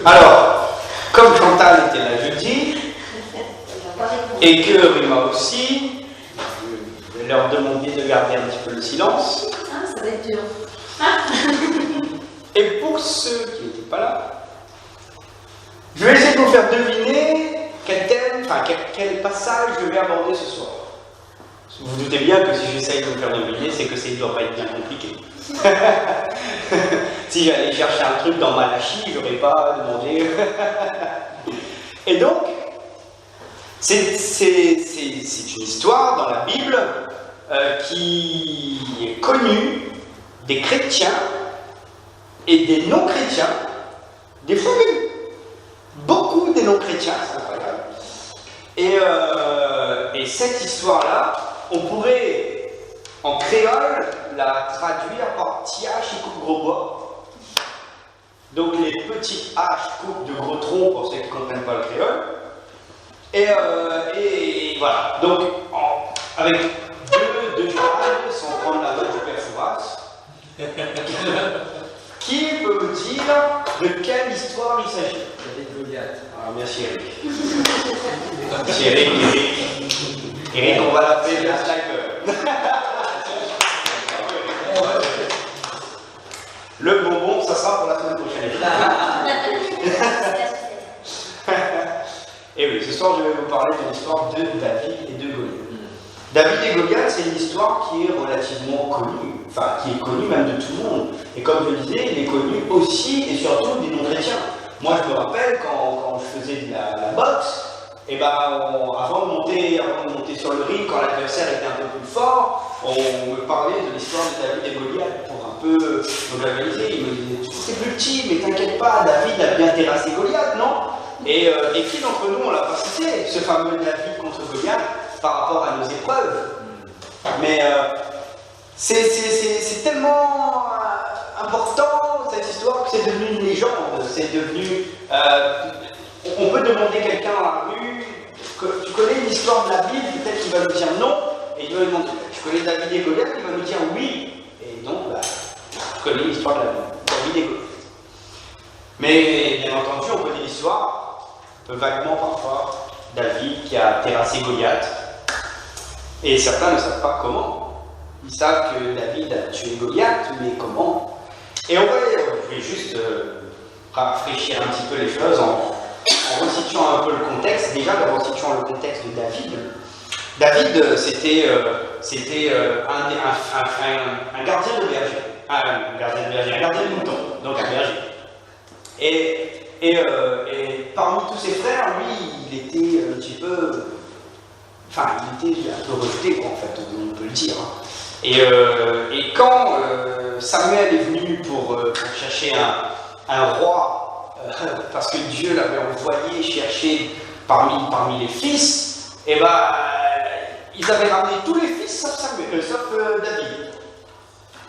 Alors, comme Chantal était là jeudi, et que Rima aussi, je vais leur demander de garder un petit peu le silence. Ah, ça va être dur. Et pour ceux qui n'étaient pas là, je vais essayer de vous faire deviner quel thème, enfin quel passage je vais aborder ce soir. Vous vous doutez bien que si j'essaye de vous faire deviner, c'est que ça ne doit pas être bien compliqué. Si j'allais chercher un truc dans Malachie, je n'aurais pas demandé. Et donc, c'est une histoire dans la Bible qui est connue des chrétiens et des non-chrétiens, des fois même beaucoup des non-chrétiens, c'est incroyable. Et cette histoire-là, on pourrait en créole la traduire par petit H et coupe gros bois. Donc les petites haches coupent de gros troncs pour ceux qui ne comprennent pas le créole. Et voilà. Donc avec deux chevals, sans prendre la note du père Fouras, qui peut me dire de quelle histoire il s'agit? Ah, merci Eric. Merci Eric. Eric, on va l'appeler le sniper. Le bonbon, ça sera pour la semaine prochaine. Et oui, ce soir, je vais vous parler de l'histoire de David et de Goliath. David et Goliath, c'est une histoire qui est relativement connue, enfin qui est connue même de tout le monde. Et comme je le disais, il est connu aussi et surtout des non-chrétiens. Moi, je me rappelle quand je faisais de la boxe, et ben, avant de monter sur le ring, quand l'adversaire était un peu plus fort, on me parlait de l'histoire de David et Goliath pour un peu me galvaniser. Il me disait, c'est plus petit, mais t'inquiète pas, David a bien terrassé Goliath, non? Et qui d'entre nous, on l'a pas cité, ce fameux David contre Goliath, par rapport à nos épreuves. Mais c'est tellement important, cette histoire, que c'est devenu une légende. C'est devenu... on peut demander quelqu'un à la rue, tu connais l'histoire de la Bible, peut-être qu'il va nous dire non, et il va nous demander, tu connais David et Goliath, il va nous dire oui. Et donc, je connais l'histoire de la Bible, David et Goliath. Mais bien entendu, on connaît l'histoire, un peu vaguement parfois, David qui a terrassé Goliath. Et certains ne savent pas comment. Ils savent que David a tué Goliath, mais comment? Et je vais juste rafraîchir un petit peu les choses en resituant un peu le contexte. Déjà, en resituant le contexte de David. David, c'était un gardien de berger. Un gardien de mouton, donc un berger. Et parmi tous ses frères, lui, il était un petit peu... Enfin, il était un peu rejeté, quoi, en fait, on peut le dire. Et quand Samuel est venu pour chercher un roi, parce que Dieu l'avait envoyé chercher parmi les fils, et ils avaient ramené tous les fils sauf David.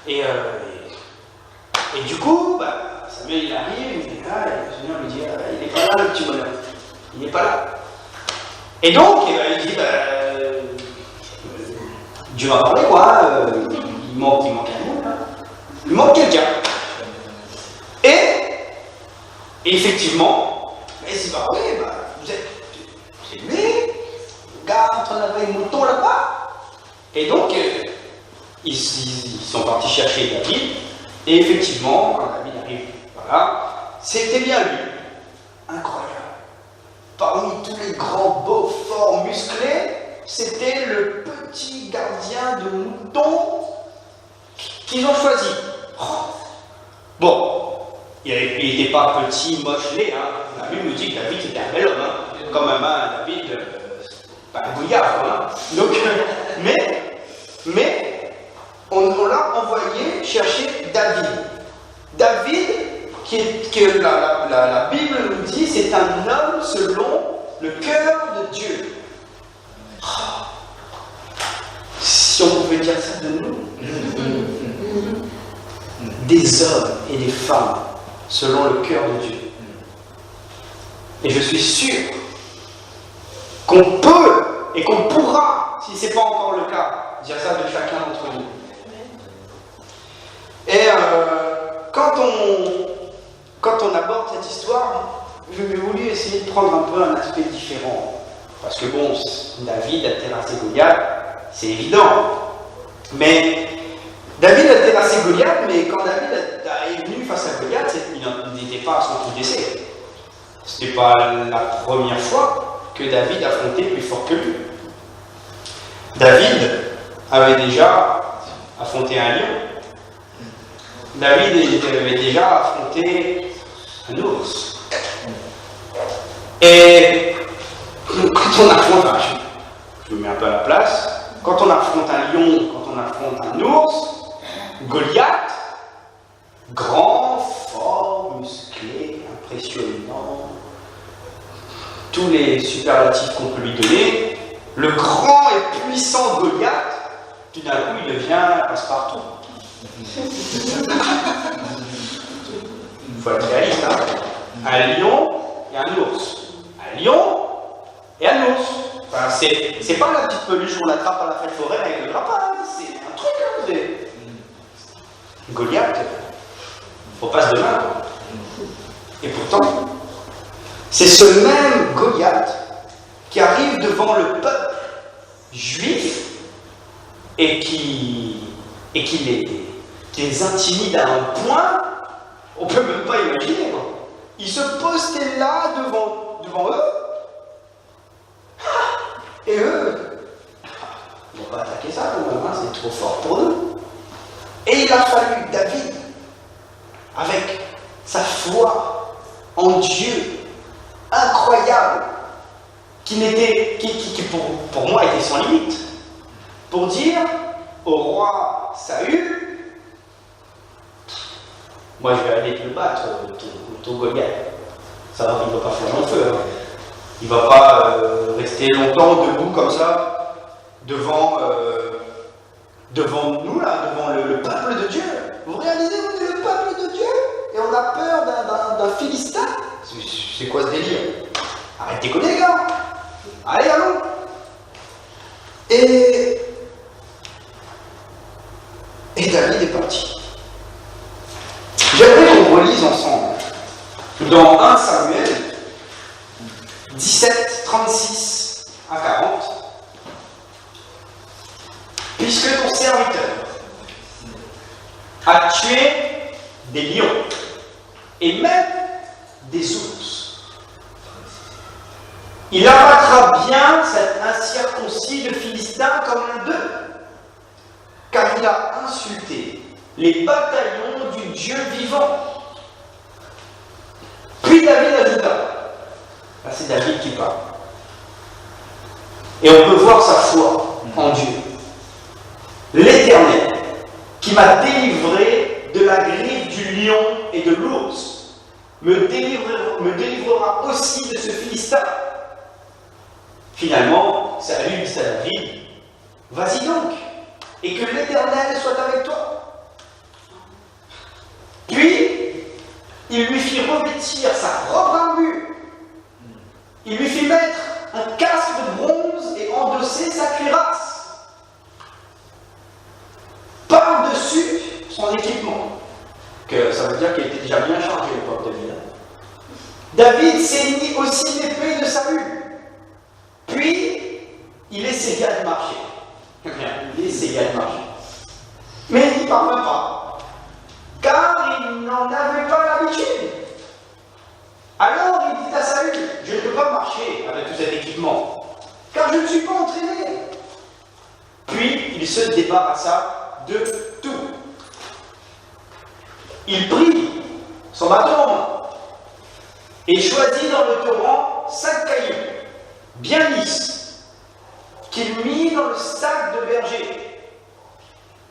Et du coup, Samuel il arrive, il est là, et le Seigneur lui dit, il n'est pas là le petit bonhomme, il n'est pas là. Et donc, il dit, Dieu m'a parlé, quoi, il manque un mot, là. Il manque quelqu'un. Et effectivement, il dit, oui, vous êtes lui, le gars en train d'avoir un mouton là-bas. Et donc, ils sont partis chercher David, et effectivement, quand David arrive, voilà, c'était bien lui. Incroyable. Parmi tous les grands, beaux, forts, musclés, c'était le petit gardien de mouton qu'ils ont choisi. Bon, il n'était pas petit, moche, laid. La Bible nous dit que David était un bel homme. Quand même, David, pas un bouillard. Donc, mais on l'a envoyé chercher David. David, que la Bible nous dit, c'est un homme selon le cœur de Dieu. Si on pouvait dire ça de nous, des hommes et des femmes selon le cœur de Dieu. Et je suis sûr qu'on peut et qu'on pourra, si ce n'est pas encore le cas, dire ça de chacun d'entre nous. Et quand quand on aborde cette histoire, je vais voulu essayer de prendre un peu un aspect différent. Parce que bon, David a terrassé Goliath, c'est évident. Mais David a terrassé Goliath, mais quand David est venu face à Goliath, il n'était pas à son coup d'essai. Ce n'était pas la première fois que David affrontait plus fort que lui. David avait déjà affronté un lion. David avait déjà affronté un ours. Et quand on affronte je me mets un peu à la place, quand on affronte un lion, quand on affronte un ours, Goliath, grand, fort, musclé, impressionnant, tous les superlatifs qu'on peut lui donner, le grand et puissant Goliath, tout d'un coup il devient passe-partout. Il faut être réaliste, hein. Un lion et un ours. Un lion et un ours. Enfin, c'est pas la petite peluche qu'on attrape à la fête foraine avec le grappin, c'est un truc à vous. Goliath, faut pas se demander. Et pourtant, c'est ce même Goliath qui arrive devant le peuple juif et qui les intimide à un point, on peut même pas imaginer. Il se postait là devant eux, et eux, ils ne vont pas attaquer ça quand même, c'est trop fort pour nous. Et il a fallu David, avec sa foi en Dieu incroyable, qui pour moi était sans limite, pour dire au roi Saül, moi je vais aller te le battre, ton Goliath. Ça va, il ne va pas faire long feu. Hein. Il ne va pas rester longtemps debout comme ça, devant nous, là, devant le peuple de Dieu. Vous réalisez, vous êtes le peuple de Dieu et on a peur d'un Philistin. C'est quoi ce délire? Arrêtez de déconner, les gars. Allez, allons. Et David est parti. J'aimerais qu'on relise ensemble dans 1 Samuel 17, 36 à 40. Puisque ton serviteur a tué des lions et même des ours, il abattra bien cet incirconcis de Philistin comme l'un d'eux, car il a insulté les bataillons du Dieu vivant. Puis David ajouta, là c'est David qui parle, et on peut voir sa foi en Dieu. L'Éternel, qui m'a délivré de la griffe du lion et de l'ours, me délivrera aussi de ce Philistin. Finalement, Saül dit à David, vas-y donc, et que l'Éternel soit avec toi. Puis, il lui fit revêtir sa propre armure. Il lui fit mettre un casque de bronze et endosser sa cuirasse. Par-dessus son équipement, que ça veut dire qu'il était déjà bien chargé à l'époque de David. David ceignit aussi l'épée de Saül. Puis, il essaya de marcher. Il essaya de marcher. Mais il n'y parvint pas, car il n'en avait pas l'habitude. Alors il dit à Saül, je ne peux pas marcher avec tout cet équipement, car je ne suis pas entraîné. Puis, il se débarrassa de tout. Il prit son bâton en main et choisit dans le torrent 5 cailloux, bien lisses, qu'il mit dans le sac de berger,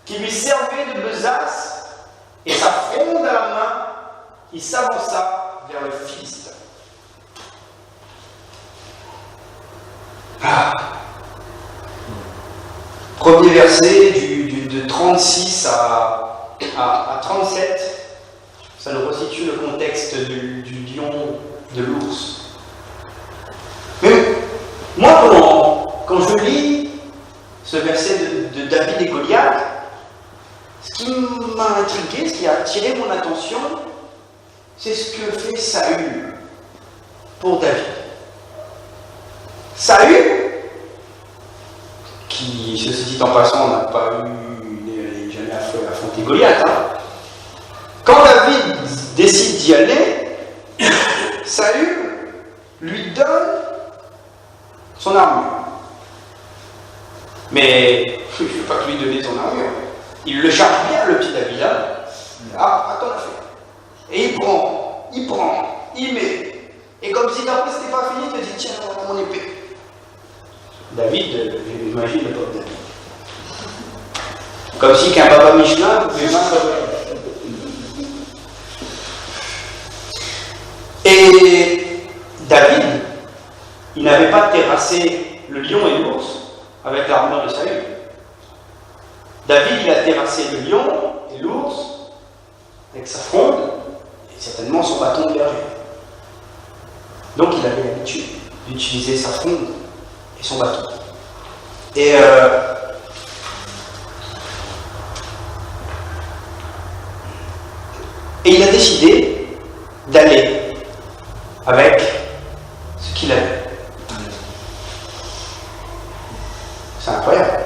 qui lui servait de besace, et sa fronde à la main, il s'avança vers le Philistin. Premier verset de 36 à 37, ça nous resitue le contexte du lion, de l'ours. Mais moi, quand je lis ce verset de David et Goliath, ce qui m'a intrigué, ce qui a attiré mon attention, c'est ce que fait Saül pour David. Saül, qui, ceci dit en passant, n'a pas eu jamais affronté Goliath. Quand David décide d'y aller, Saül lui donne son armure. Mais il ne veut pas lui donner son armure. Il le charge bien, le petit David. À ton affaire. Et il prend, il met. Et comme si après c'était pas fini, il te dit tiens, mon épée. David, j'imagine le pauvre David. Comme si qu'un papa Michelin pouvait vaincre. Et David, il n'avait pas terrassé le lion et l'ours avec l'armure de Saül. David, il a terrassé le lion et l'ours avec sa fronde et certainement son bâton de berger. Donc il avait l'habitude d'utiliser sa fronde et son bâton. Et il a décidé d'aller avec ce qu'il avait. C'est incroyable.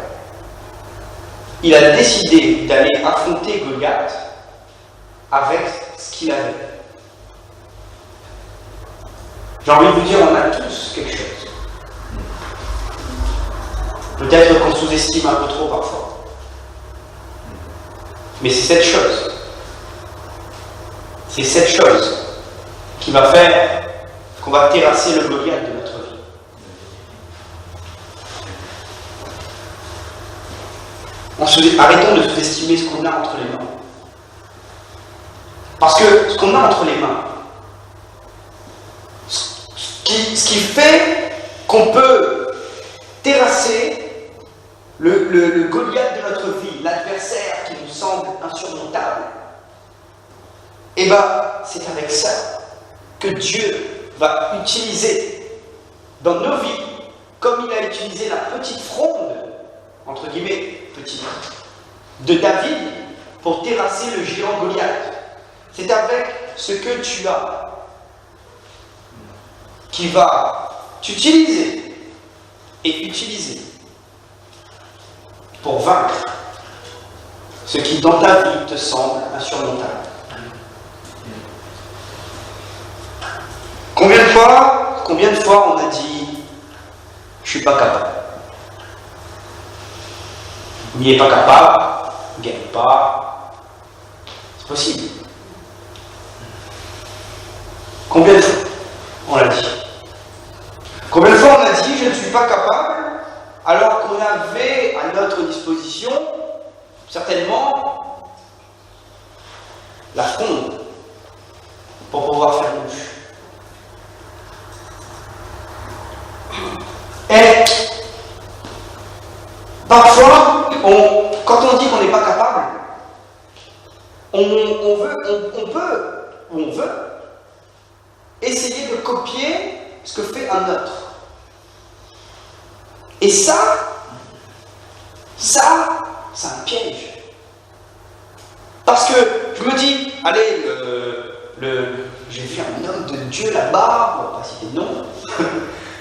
Il a décidé d'aller affronter Goliath avec ce qu'il avait. J'ai envie de vous dire, on a tous quelque chose. Peut-être qu'on sous-estime un peu trop parfois. Mais c'est cette chose. C'est cette chose qui va faire qu'on va terrasser le Goliath de notre vie. Arrêtons de sous-estimer ce qu'on a entre les mains. Parce que ce qu'on a entre les mains, ce qui fait qu'on peut terrasser le Goliath de notre vie, l'adversaire qui nous semble insurmontable, et bien c'est avec ça que Dieu va utiliser dans nos vies, comme il a utilisé la petite fronde, entre guillemets, petite, de David pour terrasser le géant Goliath. C'est avec ce que tu as qui va t'utiliser et utiliser pour vaincre ce qui dans ta vie te semble insurmontable. Combien de fois on a dit je suis pas capable. Il n'est pas capable, il ne gagne pas. C'est possible. Combien de fois on l'a dit? Combien de fois on a dit je ne suis pas capable alors qu'on avait à notre disposition certainement la fronde pour pouvoir faire bouche. Et parfois, quand on dit qu'on n'est pas capable, on veut essayer de copier ce que fait un autre. Et ça, c'est un piège. Parce que je me dis, allez, j'ai vu un homme de Dieu là-bas, on va pas citer de nom.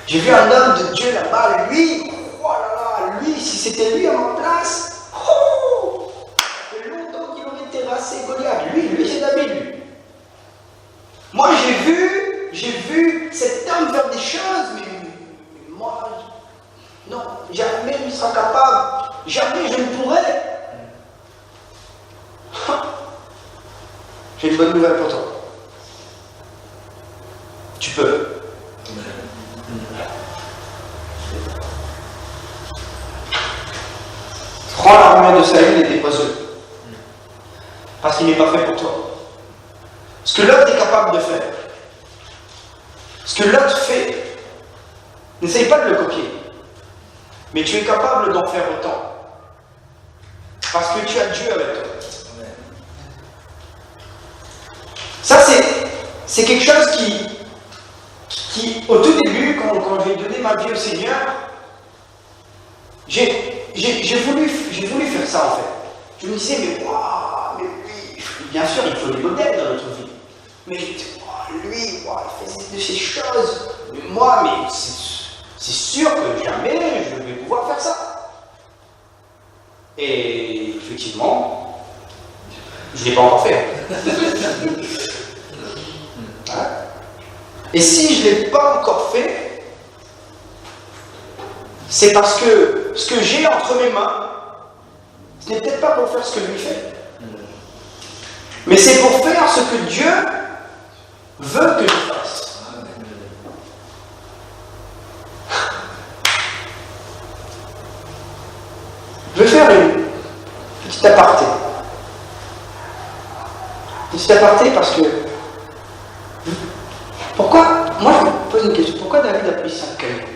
J'ai vu un homme de Dieu là-bas, lui, oh là là, lui, si c'était lui à ma place, oh, ça fait longtemps qu'il aurait terrassé Goliath. Lui, c'est David, lui. Moi, j'ai vu cet homme faire des choses, mais moi, non, jamais il sera capable, jamais je ne pourrai. J'ai une bonne nouvelle pour toi. Tu peux. Prends l'armure de Saül et dépose-le. Parce qu'il n'est pas fait pour toi. Ce que l'autre est capable de faire, ce que l'autre fait, n'essaye pas de le copier. Mais tu es capable d'en faire autant. Parce que tu as Dieu avec toi. Ça, c'est quelque chose qui, au tout début, quand j'ai donné ma vie au Seigneur, j'ai voulu faire ça en fait. Je me disais, mais waouh, mais oui, bien sûr, il faut des modèles dans notre vie. Mais moi, mais c'est sûr que jamais je vais pouvoir faire ça. Et effectivement, je ne l'ai pas encore fait. Voilà. Et si je ne l'ai pas encore fait, c'est parce que ce que j'ai entre mes mains, ce n'est peut-être pas pour faire ce que lui fait. Mais c'est pour faire ce que Dieu veut que je fasse. Je vais faire une petite aparté. Petite aparté parce que... Pourquoi... Moi, je me pose une question. Pourquoi David a pris 5 cailloux?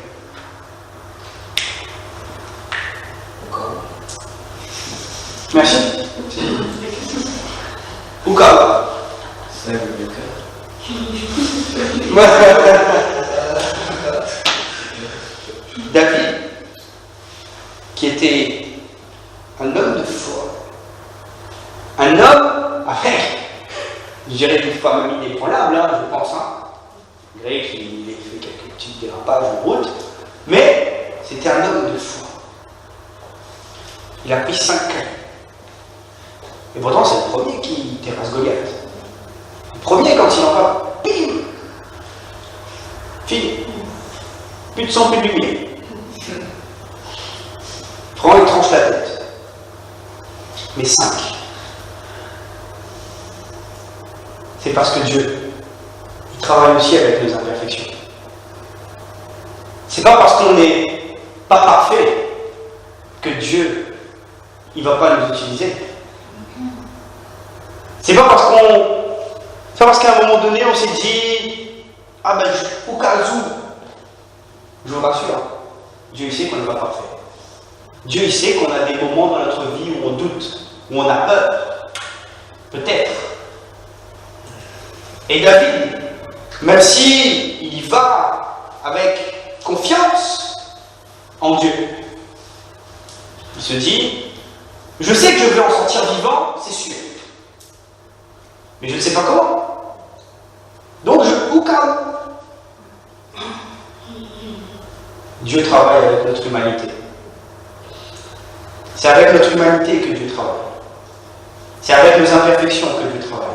Pourquoi? Merci. Pourquoi? C'est le cœur. David, qui était un homme de foi, un homme avec, je dirais une fois mis des points là, je pense, malgré qu'il ait fait quelques petits dérapages en route, mais c'était un homme de foi. Il a pris 5 cailloux. Et pourtant, c'est le premier qui terrasse Goliath. Le premier, quand il en va, bim, fini. Plus de sang, plus de lumière. Prends et tranche la tête. Mais 5. C'est parce que Dieu, il travaille aussi avec nos imperfections. C'est pas parce qu'on n'est pas parfait que Dieu, il ne va pas nous utiliser. C'est pas parce qu'à un moment donné, on s'est dit, ah ben, au cas où, je vous rassure, Dieu il sait qu'on n'est pas parfait. Dieu il sait qu'on a des moments dans notre vie où on doute, où on a peur. Peut-être. Et David, même si il y va avec confiance en Dieu, il se dit, je sais que je vais en sortir vivant, c'est sûr. Mais je ne sais pas comment. Donc, au cas où. Dieu travaille avec notre humanité. C'est avec notre humanité que Dieu travaille. C'est avec nos imperfections que Dieu travaille.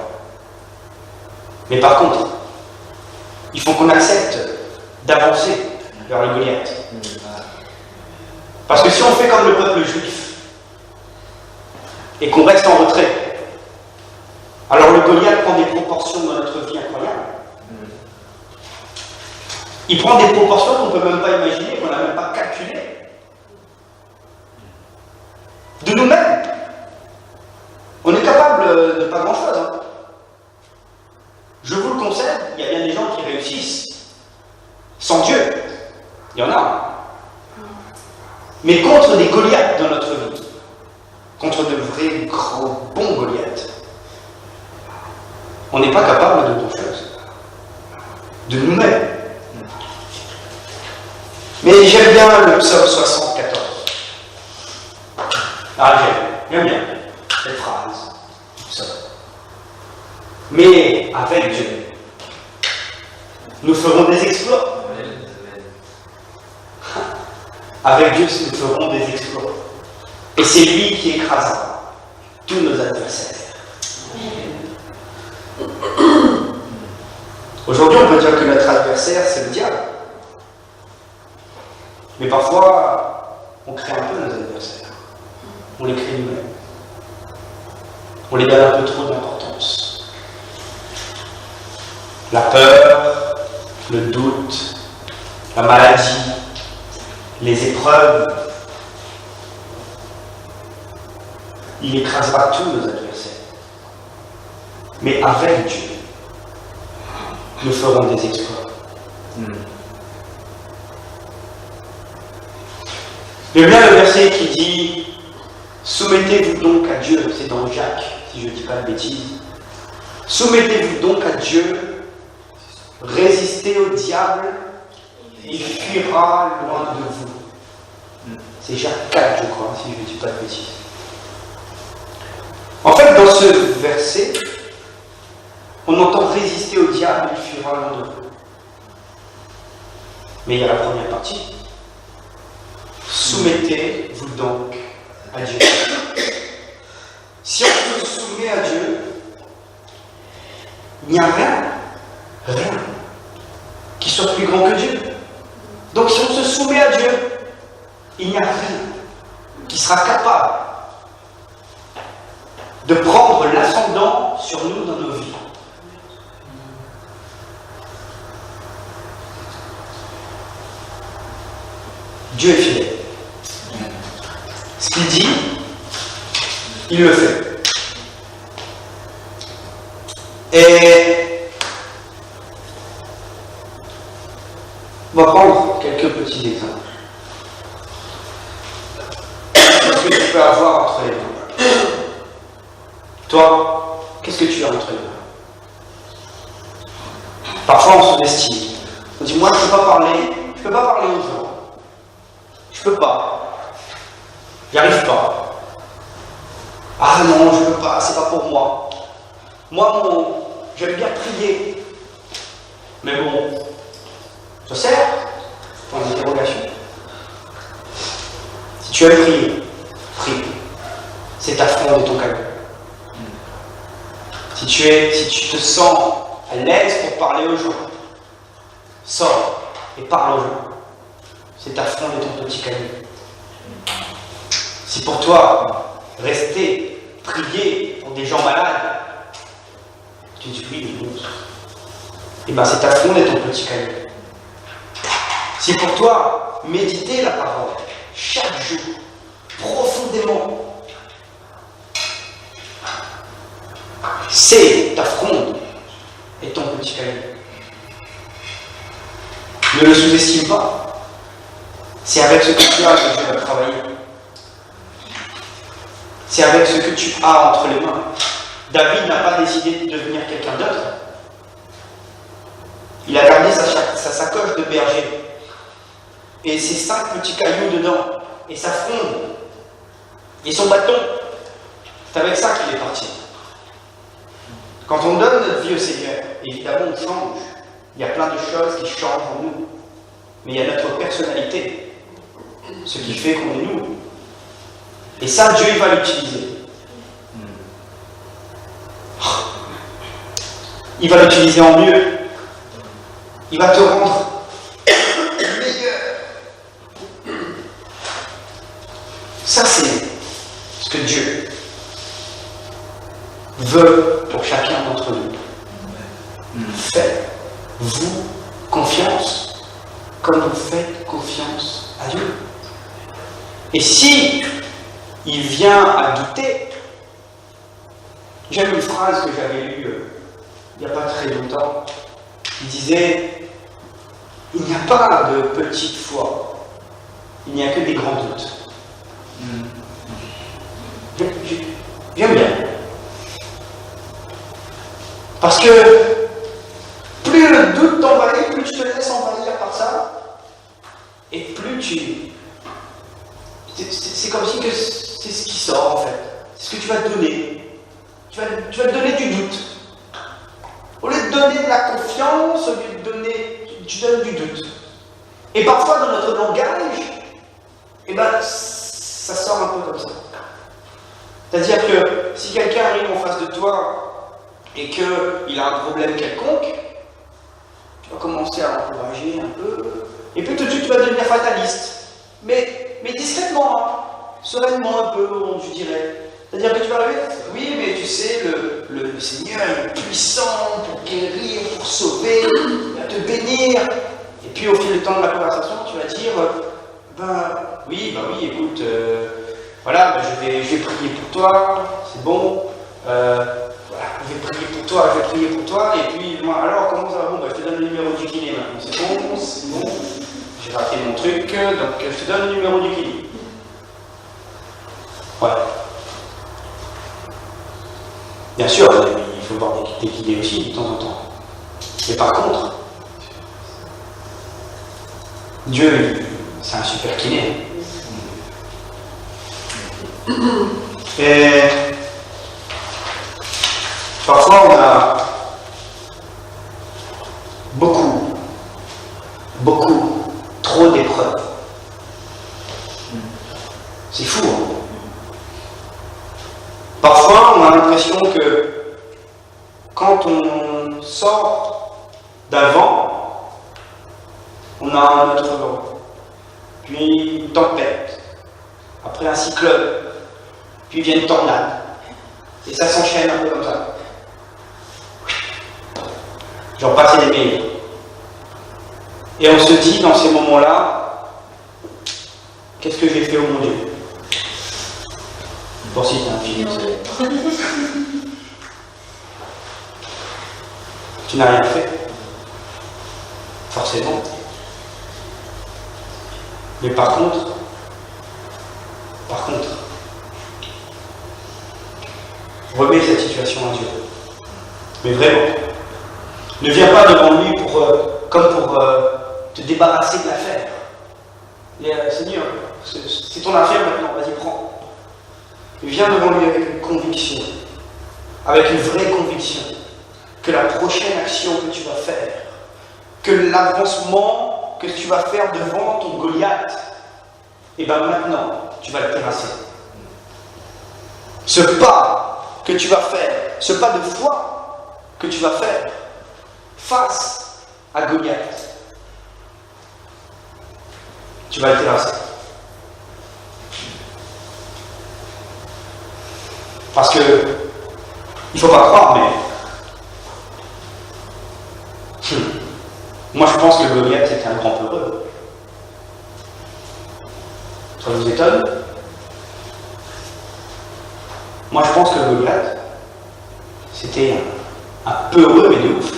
Mais par contre, il faut qu'on accepte d'avancer vers le Goliath. Parce que si on fait comme le peuple juif et qu'on reste en retrait, alors le Goliath prend des proportions dans notre vie incroyables. Il prend des proportions qu'on ne peut même pas imaginer, qu'on n'a même pas calculées. De nous-mêmes. On est capable de pas grand-chose. Je vous le concède, il y a bien des gens qui réussissent sans Dieu. Il y en a. Mais contre des Goliaths dans notre vie, contre de vrais grands bons Goliaths, on n'est pas capable de grand-chose. De nous-mêmes. Mais j'aime bien le psaume 74. Ah, j'aime bien cette phrase. Psaume. Mais avec Dieu, nous ferons des exploits. Avec Dieu, nous ferons des exploits. Et c'est lui qui écrasera tous nos adversaires. Aujourd'hui, on peut dire que notre adversaire, c'est le diable. Mais parfois, on crée un peu nos adversaires. On les crée nous-mêmes. On les donne un peu trop d'importance. La peur, le doute, la maladie, les épreuves, il écrasera tous nos adversaires. Mais avec Dieu, nous ferons des exploits. J'aime bien le verset qui dit « Soumettez-vous donc à Dieu », c'est dans Jacques, si je ne dis pas de bêtises. « Soumettez-vous donc à Dieu, résistez au diable, il fuira loin de vous. » C'est Jacques 4, je crois, si je ne dis pas de bêtises. En fait, dans ce verset, on entend résister au diable, il fuira loin de vous. Mais il y a la première partie. Soumettez-vous donc à Dieu. Si on se soumet à Dieu, il n'y a rien qui soit plus grand que Dieu. Donc si on se soumet à Dieu, il n'y a rien qui sera capable de prendre l'ascendant sur nous dans nos vies. Dieu est fidèle. Ce qu'il dit, il le fait. Et on va prendre quelques petits exemples. Qu'est-ce que tu peux avoir entre les mains? Toi, qu'est-ce que tu as entre les mains? Parfois on sous-estime. On dit moi je ne peux pas parler aux gens. Je peux pas. J'y arrive pas. Ah non, je peux pas, c'est pas pour moi. Moi, j'aime bien prier. Mais bon, ça sert? Point d'interrogation. Si tu aimes prier, prie. C'est ta fronde et ton calme. Si tu te sens à l'aise pour parler aux gens, sors et parle aux gens. C'est ta fronde et ton petit caillou. Si pour toi, rester, prier pour des gens malades, tu dis oui, mais bon, et bien c'est ta fronde et ton petit caillou. Si pour toi, méditer la parole, chaque jour, profondément, c'est ta fronde et ton petit caillou. Ne le sous-estime pas. C'est avec ce que tu as que Dieu va travailler. C'est avec ce que tu as entre les mains. David n'a pas décidé de devenir quelqu'un d'autre. Il a gardé sa sacoche de berger. Et ses 5 petits cailloux dedans. Et sa fronde. Et son bâton. C'est avec ça qu'il est parti. Quand on donne notre vie au Seigneur, évidemment on change. Il y a plein de choses qui changent en nous. Mais il y a notre personnalité. Ce qui fait qu'on est nous. Et ça, Dieu il va l'utiliser. Il va l'utiliser en mieux. Il va te rendre meilleur. Ça, c'est ce que Dieu veut pour chacun d'entre nous. Faites-vous confiance comme vous faites confiance à Dieu. Et si il vient à douter, j'aime une phrase que j'avais lue il n'y a pas très longtemps, qui disait « Il n'y a pas de petite foi, il n'y a que des grands doutes. » J'aime bien. Parce que plus le doute t'envahit, plus tu te laisses envahir par ça, et plus tu... C'est comme si c'est ce qui sort en fait. C'est ce que tu vas te donner. Tu vas te donner du doute. Au lieu de donner de la confiance, au lieu de donner, tu donnes du doute. Et parfois dans notre langage, ça sort un peu comme ça. C'est-à-dire que si quelqu'un arrive en face de toi et qu'il a un problème quelconque, tu vas commencer à l'encourager un peu. Et puis tout de suite tu vas devenir fataliste. Mais discrètement, hein, sereinement un peu, je dirais. C'est-à-dire que tu vas arriver, oui, mais tu sais, le Seigneur est puissant pour guérir, pour sauver, il va te bénir. Et puis au fil du temps de la conversation, tu vas dire, oui, écoute, voilà, je vais prier pour toi, c'est bon, voilà, je vais prier pour toi, et puis, moi, alors, comment ça va? Bon, je te donne le numéro du kiné maintenant, c'est bon, j'ai raté mon truc, donc je te donne le numéro du kiné. Voilà. Bien sûr, il faut voir des kinés aussi, de temps en temps. Mais par contre, Dieu, c'est un super kiné. Et parfois, on a beaucoup l'épreuve. C'est fou, hein? Parfois, on a l'impression que quand on sort d'un vent, on a un autre vent, puis une tempête, après un cyclone, puis vient une tornade, et ça s'enchaîne un peu comme ça. J'en passe les meilleurs. Et on se dit dans ces moments-là, qu'est-ce que j'ai fait au mon Dieu? Pour citer un film. Tu n'as rien fait. Forcément. Mais par contre, remets cette situation à Dieu. Mais vraiment. Ne viens pas devant lui comme pour te débarrasser de l'affaire. Seigneur, c'est ton affaire maintenant, vas-y, prends. Viens devant lui avec une conviction, avec une vraie conviction, que la prochaine action que tu vas faire, que l'avancement que tu vas faire devant ton Goliath, et bien maintenant, tu vas le terrasser. Ce pas que tu vas faire, ce pas de foi que tu vas faire face à Goliath, tu vas le terrasser. Parce que, il ne faut pas croire, mais moi je pense que Goliath était un grand peureux. Ça vous étonne? Moi je pense que Goliath, c'était un peureux, mais de ouf.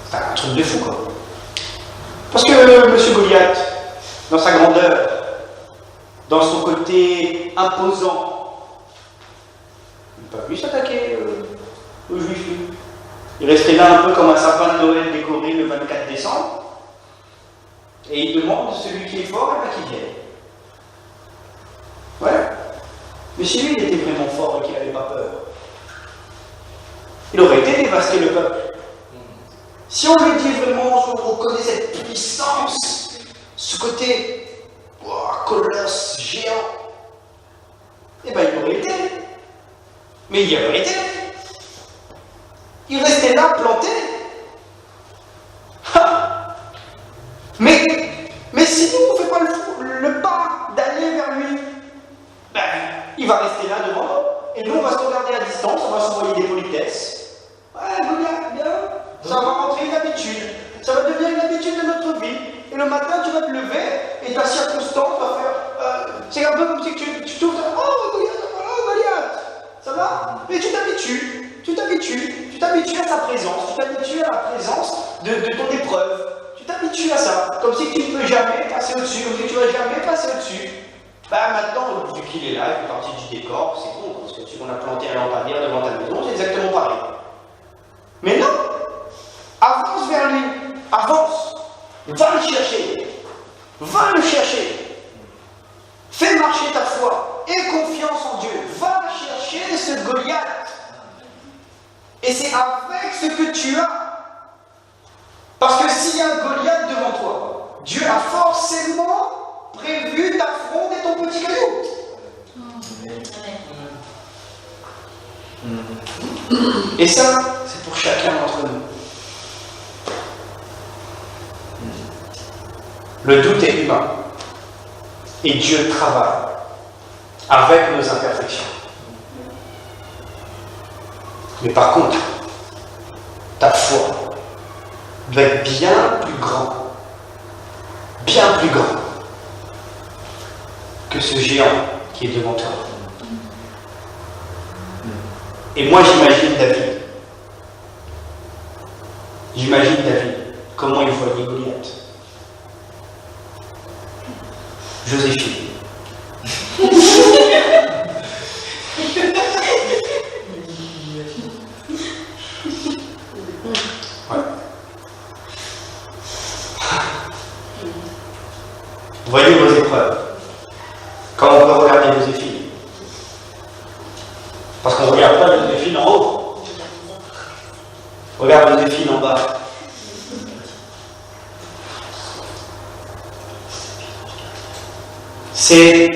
C'était un truc de fou, quoi. Parce que monsieur Goliath, dans sa grandeur, dans son côté imposant, il n'a pas pu s'attaquer aux Juifs. Il restait là un peu comme un sapin de Noël décoré le 24 décembre. Et il demande celui qui est fort, et bien qu'il vienne. Ouais. Mais si lui, il était vraiment fort et qu'il n'avait pas peur, il aurait été dévasté le peuple. Si on lui dit vraiment, on reconnaît cette puissance, ce côté colosse, géant, eh bien il aurait été. Mais il y aurait été. Il restait là, planté. Mais si nous, on ne fait pas le pas d'aller vers lui, ben, il va rester là devant nous. Et nous, on va se regarder à distance, on va s'envoyer des politesses. Ouais, Goliath, bien. Ça va rentrer une habitude. Ça va devenir une habitude de notre vie. Et le matin, tu vas te lever et ta circonstance va faire. C'est un peu comme si tu t'ouvres. Oh, Goliath, ça va? Mais tu t'habitues à sa présence, tu t'habitues à la présence de ton épreuve. Tu t'habitues à ça, comme si tu ne peux jamais passer au-dessus, comme si tu ne vas jamais passer au-dessus. Bah maintenant, vu qu'il est là, il fait partie du décor, c'est bon, parce que si on a planté un lampadaire devant ta maison, c'est exactement pareil. Mais non! Avance vers lui, avance, va le chercher, fais marcher ta foi, aie confiance en Dieu, va chercher ce Goliath. Et c'est avec ce que tu as. Parce que s'il y a un Goliath devant toi, Dieu a forcément prévu d'affronter ton petit caillou. Et ça, c'est pour chacun d'entre nous. Le doute est humain. Et Dieu travaille avec nos imperfections. Mais par contre, ta foi doit être bien plus grand que ce géant qui est devant toi. Et moi j'imagine David, comment il voyait Goliath. Joséphine. Voyez vos épreuves. Quand on peut regarder Joséphine. Parce qu'on ne regarde pas Joséphine en haut. Regarde Joséphine en bas. c'est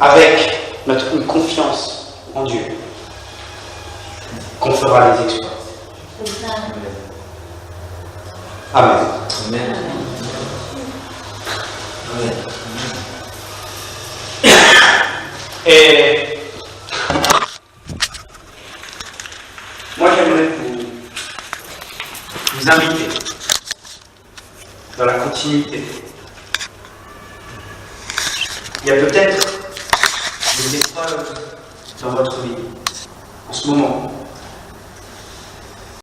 avec notre confiance en Dieu qu'on fera les exploits. Amen. Amen. Amen. Et moi j'aimerais vous inviter dans la continuité. Il y a peut-être des épreuves dans votre vie en ce moment.